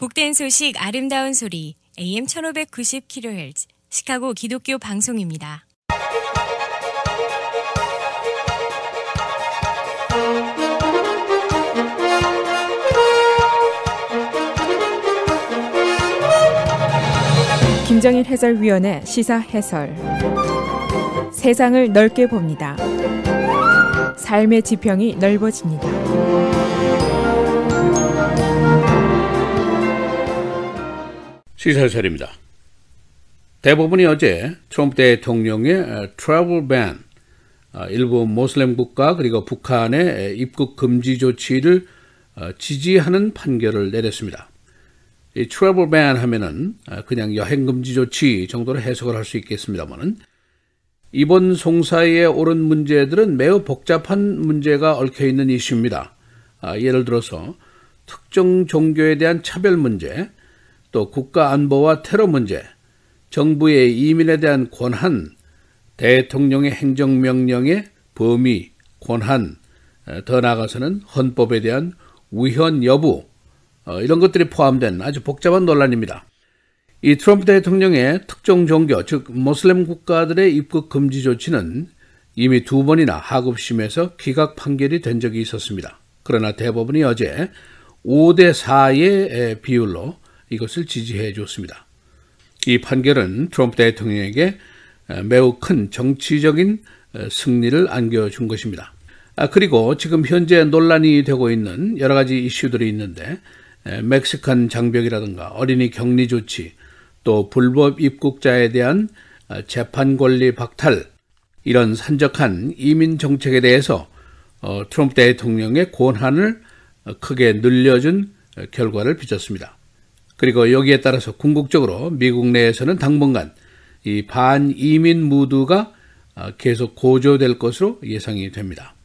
복된 소식 아름다운 소리 AM 1590kHz 시카고 기독교 방송입니다. 김정일 해설위원의 시사 해설. 세상을 넓게 봅니다. 삶의 지평이 넓어집니다. 시사 해설입니다. 대법원이 어제 트럼프 대통령의 트래블 밴, 일부 모슬렘 국가 그리고 북한의 입국 금지 조치를 지지하는 판결을 내렸습니다. 이 트래블 밴 하면은 그냥 여행 금지 조치 정도로 해석을 할 수 있겠습니다만은 이번 송사에 오른 문제들은 매우 복잡한 문제가 얽혀 있는 이슈입니다. 예를 들어서 특정 종교에 대한 차별 문제, 또 국가 안보와 테러 문제, 정부의 이민에 대한 권한, 대통령의 행정명령의 범위, 권한, 더 나아가서는 헌법에 대한 위헌 여부, 이런 것들이 포함된 아주 복잡한 논란입니다. 이 트럼프 대통령의 특정 종교, 즉 모슬렘 국가들의 입국 금지 조치는 이미 2번이나 하급심에서 기각 판결이 된 적이 있었습니다. 그러나 대법원이 어제 5대4의 비율로 이것을 지지해 줬습니다. 이 판결은 트럼프 대통령에게 매우 큰 정치적인 승리를 안겨준 것입니다. 그리고 지금 현재 논란이 되고 있는 여러 가지 이슈들이 있는데 멕시칸 장벽이라든가 어린이 격리 조치, 또 불법 입국자에 대한 재판 권리 박탈, 이런 산적한 이민 정책에 대해서 트럼프 대통령의 권한을 크게 늘려준 결과를 빚었습니다. 그리고 여기에 따라서 궁극적으로 미국 내에서는 당분간 이 반이민 무드가 계속 고조될 것으로 예상이 됩니다.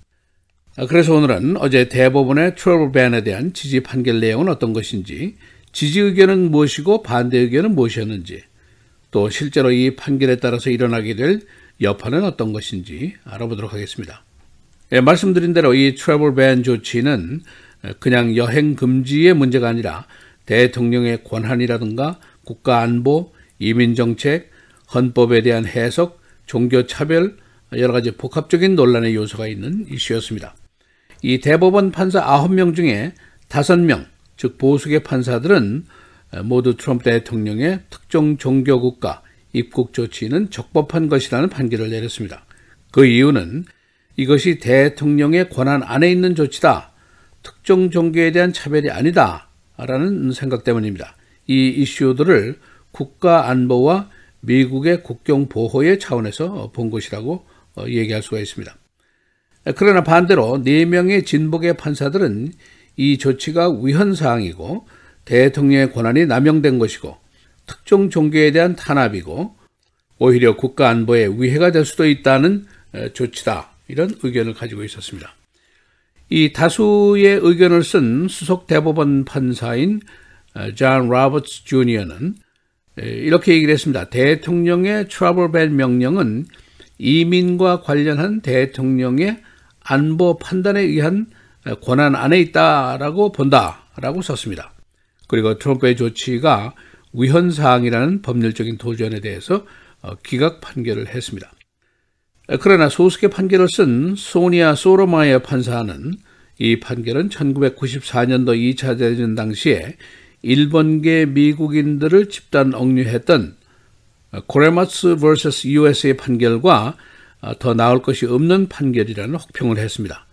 그래서 오늘은 어제 대법원의 트래블 밴에 대한 지지 판결 내용은 어떤 것인지, 지지 의견은 무엇이고 반대 의견은 무엇이었는지, 또 실제로 이 판결에 따라서 일어나게 될 여파는 어떤 것인지 알아보도록 하겠습니다. 말씀드린 대로 이 트래블 밴 조치는 그냥 여행 금지의 문제가 아니라 대통령의 권한이라든가 국가안보, 이민정책, 헌법에 대한 해석, 종교차별, 여러 가지 복합적인 논란의 요소가 있는 이슈였습니다. 이 대법원 판사 9명 중에 5명, 즉 보수계 판사들은 모두 트럼프 대통령의 특정 종교 국가 입국 조치는 적법한 것이라는 판결을 내렸습니다. 그 이유는 이것이 대통령의 권한 안에 있는 조치다, 특정 종교에 대한 차별이 아니다 라는 생각 때문입니다. 이 이슈들을 국가 안보와 미국의 국경 보호의 차원에서 본 것이라고 얘기할 수가 있습니다. 그러나 반대로 4명의 진보계 판사들은 이 조치가 위헌사항이고 대통령의 권한이 남용된 것이고 특정 종교에 대한 탄압이고 오히려 국가 안보에 위해가 될 수도 있다는 조치다, 이런 의견을 가지고 있었습니다. 이 다수의 의견을 쓴 수석 대법원 판사인 존 로버츠 주니어는 이렇게 얘기를 했습니다. 대통령의 트래블 밴 명령은 이민과 관련한 대통령의 안보 판단에 의한 권한 안에 있다라고 본다라고 썼습니다. 그리고 트럼프의 조치가 위헌사항이라는 법률적인 도전에 대해서 기각 판결을 했습니다. 그러나 소수의 판결을 쓴 소니아 소로마이어 판사는 이 판결은 1994년도 2차 대전 당시에 일본계 미국인들을 집단 억류했던 코레마츠 vs. USA의 판결과 더 나을 것이 없는 판결이라는 혹평을 했습니다.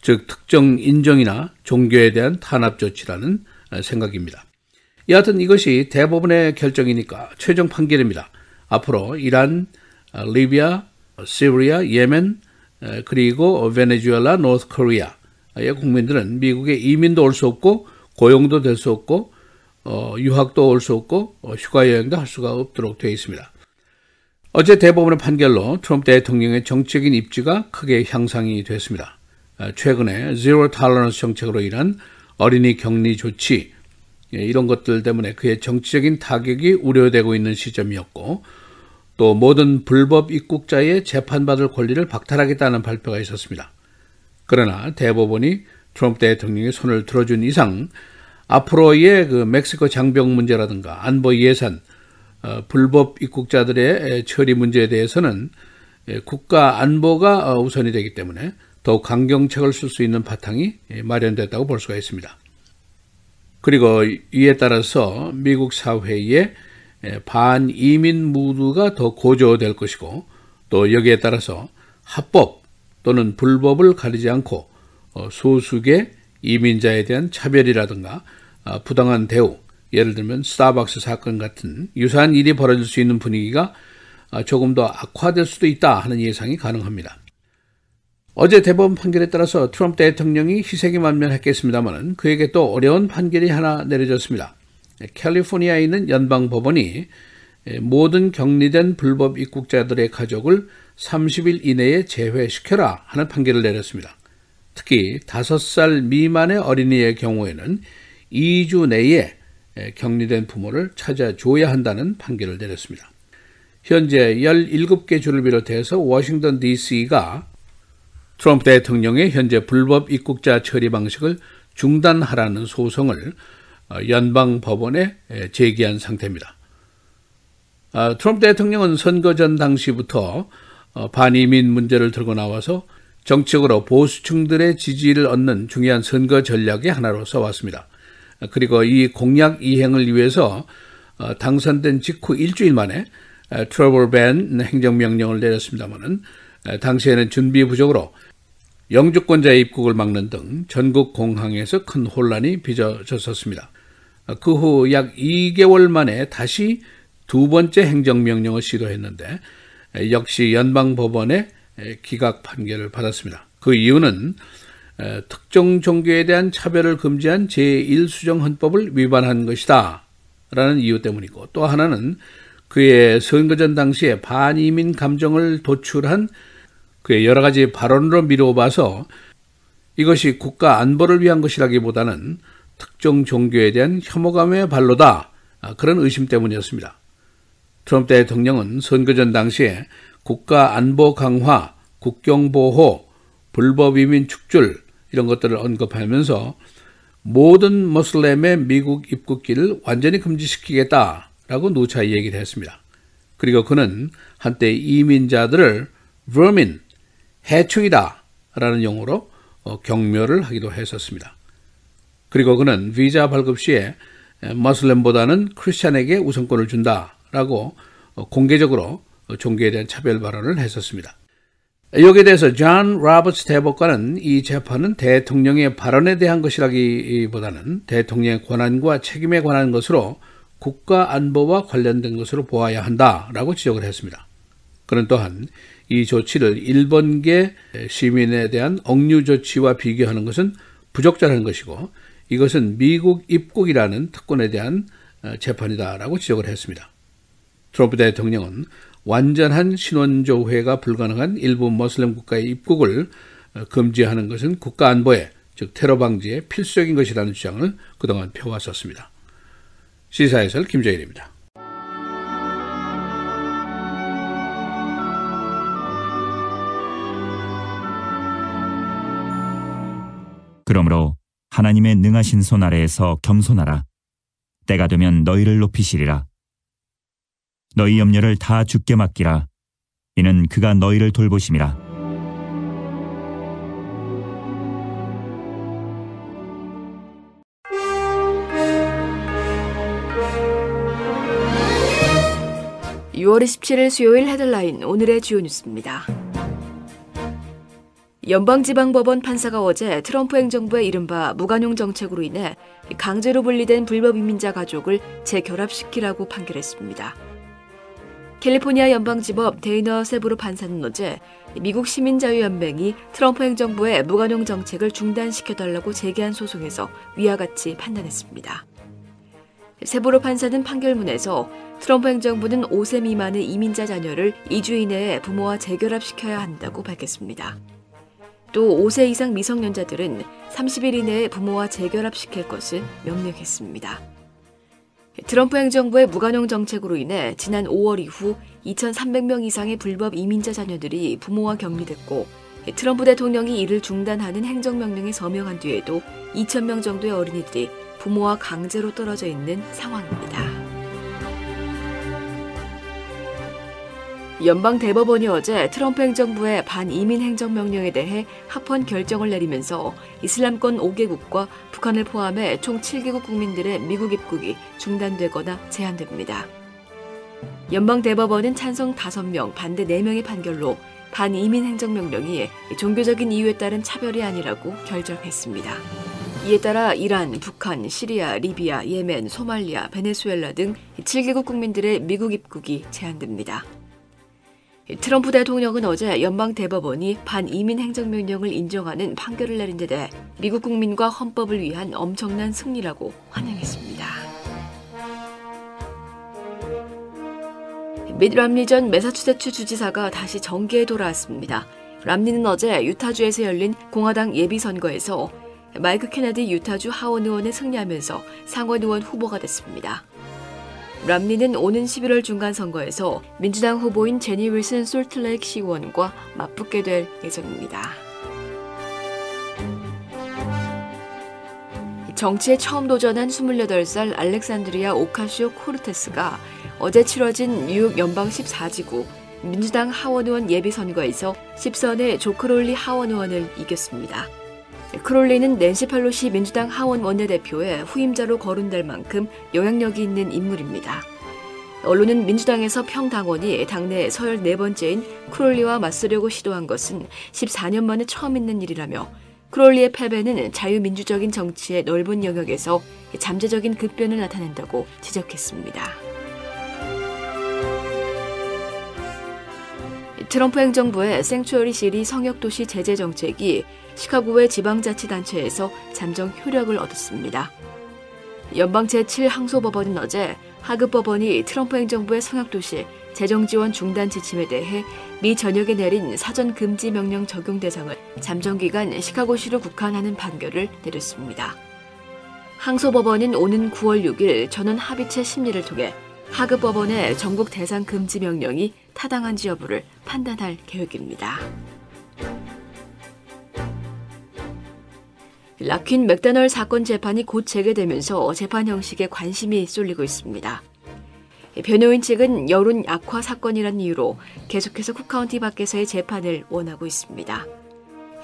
즉 특정 인종이나 종교에 대한 탄압 조치라는 생각입니다. 여하튼 이것이 대법원의 결정이니까 최종 판결입니다. 앞으로 이란, 리비아, 시리아, 예멘, 그리고 베네수엘라, 노스 코리아의 국민들은 미국에 이민도 올 수 없고 고용도 될 수 없고 유학도 올 수 없고 휴가 여행도 할 수가 없도록 되어 있습니다. 어제 대법원의 판결로 트럼프 대통령의 정치적인 입지가 크게 향상이 됐습니다. 최근에 제로 톨러런스 정책으로 인한 어린이 격리 조치, 이런 것들 때문에 그의 정치적인 타격이 우려되고 있는 시점이었고, 또 모든 불법 입국자의 재판받을 권리를 박탈하겠다는 발표가 있었습니다. 그러나 대법원이 트럼프 대통령의 손을 들어준 이상 앞으로의 그 멕시코 장벽 문제라든가 안보 예산, 불법 입국자들의 처리 문제에 대해서는 국가 안보가 우선이 되기 때문에 더욱 강경책을 쓸 수 있는 바탕이 마련됐다고 볼 수가 있습니다. 그리고 이에 따라서 미국 사회의 반이민 무드가 더 고조될 것이고, 또 여기에 따라서 합법 또는 불법을 가리지 않고 소수의 이민자에 대한 차별이라든가 부당한 대우, 예를 들면 스타벅스 사건 같은 유사한 일이 벌어질 수 있는 분위기가 조금 더 악화될 수도 있다 하는 예상이 가능합니다. 어제 대법원 판결에 따라서 트럼프 대통령이 희생이 만면했겠습니다만 그에게 또 어려운 판결이 하나 내려졌습니다. 캘리포니아에 있는 연방법원이 모든 격리된 불법 입국자들의 가족을 30일 이내에 재회시켜라 하는 판결을 내렸습니다. 특히 5살 미만의 어린이의 경우에는 2주 내에 격리된 부모를 찾아줘야 한다는 판결을 내렸습니다. 현재 17개 주를 비롯해서 워싱턴 DC가 트럼프 대통령의 현재 불법 입국자 처리 방식을 중단하라는 소송을 연방법원에 제기한 상태입니다. 트럼프 대통령은 선거 전 당시부터 반이민 문제를 들고 나와서 정치적으로 보수층들의 지지를 얻는 중요한 선거 전략의 하나로 써왔습니다. 그리고 이 공약 이행을 위해서 당선된 직후 일주일 만에 트래블 밴 행정명령을 내렸습니다마는 당시에는 준비 부족으로 영주권자의 입국을 막는 등 전국 공항에서 큰 혼란이 빚어졌었습니다. 그 후 약 2개월 만에 다시 두 번째 행정명령을 시도했는데 역시 연방법원의 기각 판결을 받았습니다. 그 이유는 특정 종교에 대한 차별을 금지한 제1수정헌법을 위반한 것이다 라는 이유 때문이고, 또 하나는 그의 선거전 당시에 반이민 감정을 도출한 그의 여러 가지 발언으로 미뤄봐서 이것이 국가 안보를 위한 것이라기보다는 특정 종교에 대한 혐오감의 발로다, 그런 의심 때문이었습니다. 트럼프 대통령은 선거전 당시에 국가 안보 강화, 국경 보호, 불법 이민 축출 이런 것들을 언급하면서 모든 모슬렘의 미국 입국길을 완전히 금지시키겠다라고 누차 얘기를 했습니다. 그리고 그는 한때 이민자들을 vermin, 해충이다 라는 용어로 경멸을 하기도 했었습니다. 그리고 그는 비자 발급 시에 모슬렘보다는 크리스찬에게 우선권을 준다라고 공개적으로 종교에 대한 차별 발언을 했었습니다. 여기에 대해서 존 로버츠 대법관은 이 재판은 대통령의 발언에 대한 것이라기보다는 대통령의 권한과 책임에 관한 것으로 국가 안보와 관련된 것으로 보아야 한다라고 지적을 했습니다. 그는 또한 이 조치를 일본계 시민에 대한 억류 조치와 비교하는 것은 부적절한 것이고 이것은 미국 입국이라는 특권에 대한 재판이다라고 지적을 했습니다. 트럼프 대통령은 완전한 신원조회가 불가능한 일부 모슬렘 국가의 입국을 금지하는 것은 국가 안보에, 즉 테러 방지에 필수적인 것이라는 주장을 그동안 펴왔었습니다. 시사해설 김정일입니다. 그러므로 하나님의 능하신 손 아래에서 겸손하라. 때가 되면 너희를 높이시리라. 너희 염려를 다 주께 맡기라. 이는 그가 너희를 돌보심이라. (6월 27일) 수요일 헤드라인, 오늘의 주요 뉴스입니다. 연방지방법원 판사가 어제 트럼프 행정부의 이른바 무관용 정책으로 인해 강제로 분리된 불법 이민자 가족을 재결합시키라고 판결했습니다. 캘리포니아 연방지법 데이너 세브로 판사는 어제 미국 시민자유연맹이 트럼프 행정부의 무관용 정책을 중단시켜달라고 제기한 소송에서 위와 같이 판단했습니다. 세브로 판사는 판결문에서 트럼프 행정부는 5세 미만의 이민자 자녀를 2주 이내에 부모와 재결합시켜야 한다고 밝혔습니다. 또 5세 이상 미성년자들은 30일 이내에 부모와 재결합시킬 것을 명령했습니다. 트럼프 행정부의 무관용 정책으로 인해 지난 5월 이후 2,300명 이상의 불법 이민자 자녀들이 부모와 격리됐고 트럼프 대통령이 이를 중단하는 행정명령에 서명한 뒤에도 2,000명 정도의 어린이들이 부모와 강제로 떨어져 있는 상황입니다. 연방 대법원이 어제 트럼프 행정부의 반이민 행정명령에 대해 합헌 결정을 내리면서 이슬람권 5개국과 북한을 포함해 총 7개국 국민들의 미국 입국이 중단되거나 제한됩니다. 연방 대법원은 찬성 5명, 반대 4명의 판결로 반이민 행정명령이 종교적인 이유에 따른 차별이 아니라고 결정했습니다. 이에 따라 이란, 북한, 시리아, 리비아, 예멘, 소말리아, 베네수엘라 등 7개국 국민들의 미국 입국이 제한됩니다. 트럼프 대통령은 어제 연방 대법원이 반이민 행정명령을 인정하는 판결을 내린 데 대해 미국 국민과 헌법을 위한 엄청난 승리라고 환영했습니다. 밋 람니 전 매사추세츠 주지사가 다시 정계에 돌아왔습니다. 람니는 어제 유타주에서 열린 공화당 예비선거에서 마이크 케네디 유타주 하원 의원에 승리하면서 상원 의원 후보가 됐습니다. 람니는 오는 11월 중간선거에서 민주당 후보인 제니 윌슨 솔트레이크 시의원과 맞붙게 될 예정입니다. 정치에 처음 도전한 28살 알렉산드리아 오카시오 코르테스가 어제 치러진 뉴욕 연방 14지구 민주당 하원 의원 예비선거에서 10선의 조 크롤리 하원 의원을 이겼습니다. 크롤리는 낸시 펠로시 민주당 하원 원내대표의 후임자로 거론될 만큼 영향력이 있는 인물입니다. 언론은 민주당에서 평당원이 당내 서열 4번째인 크롤리와 맞서려고 시도한 것은 14년 만에 처음 있는 일이라며 크롤리의 패배는 자유민주적인 정치의 넓은 영역에서 잠재적인 급변을 나타낸다고 지적했습니다. 트럼프 행정부의 생츄어리 시리 성역도시 제재 정책이 시카고의 지방자치단체에서 잠정 효력을 얻었습니다. 연방 제7항소법원은 어제 하급법원이 트럼프 행정부의 성역도시 재정지원 중단 지침에 대해 미 전역에 내린 사전 금지 명령 적용 대상을 잠정기간 시카고시로 국한하는 판결을 내렸습니다. 항소법원은 오는 9월 6일 전원 합의체 심리를 통해 하급법원의 전국 대상 금지 명령이 타당한지 여부를 판단할 계획입니다. 락퀸 맥다널 사건 재판이 곧 재개되면서 재판 형식에 관심이 쏠리고 있습니다. 변호인 측은 여론 악화 사건이라는 이유로 계속해서 쿡카운티 밖에서의 재판을 원하고 있습니다.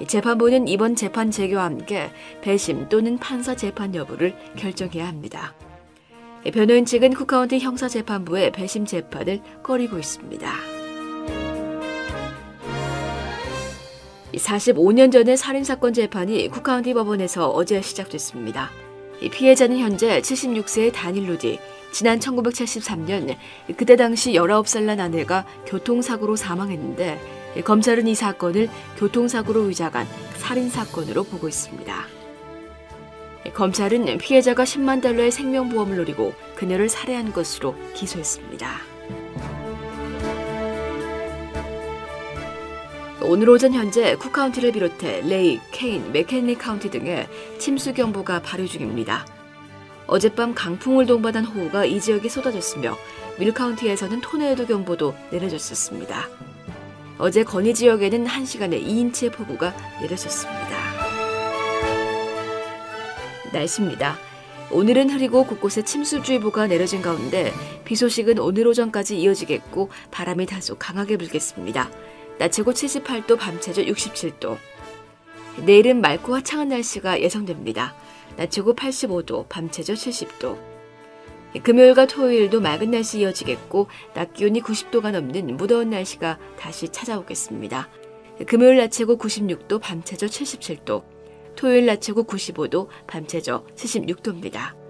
재판부는 이번 재판 재개와 함께 배심 또는 판사 재판 여부를 결정해야 합니다. 변호인 측은 쿡카운티 형사재판부의 배심 재판을 꺼리고 있습니다. 45년 전의 살인사건 재판이 쿡카운티 법원에서 어제 시작됐습니다. 피해자는 현재 76세의 다닐 루디, 지난 1973년 그때 당시 19살 난 아내가 교통사고로 사망했는데 검찰은 이 사건을 교통사고로 위장한 살인사건으로 보고 있습니다. 검찰은 피해자가 10만 달러의 생명보험을 노리고 그녀를 살해한 것으로 기소했습니다. 오늘 오전 현재 쿡카운티를 비롯해 레이, 케인, 맥켄리 카운티 등에 침수 경보가 발효 중입니다. 어젯밤 강풍을 동반한 호우가 이 지역에 쏟아졌으며 밀 카운티에서는 토네이도 경보도 내려졌었습니다. 어제 건희 지역에는 1시간에 2인치의 폭우가 내려졌습니다. 날씨입니다. 오늘은 흐리고 곳곳에 침수주의보가 내려진 가운데 비 소식은 오늘 오전까지 이어지겠고 바람이 다소 강하게 불겠습니다. 낮 최고 78도, 밤 최저 67도. 내일은 맑고 화창한 날씨가 예상됩니다. 낮 최고 85도, 밤 최저 70도. 금요일과 토요일도 맑은 날씨 이어지겠고 낮 기온이 90도가 넘는 무더운 날씨가 다시 찾아오겠습니다. 금요일 낮 최고 96도, 밤 최저 77도. 토요일 낮 최고 95도, 밤 최저 76도입니다.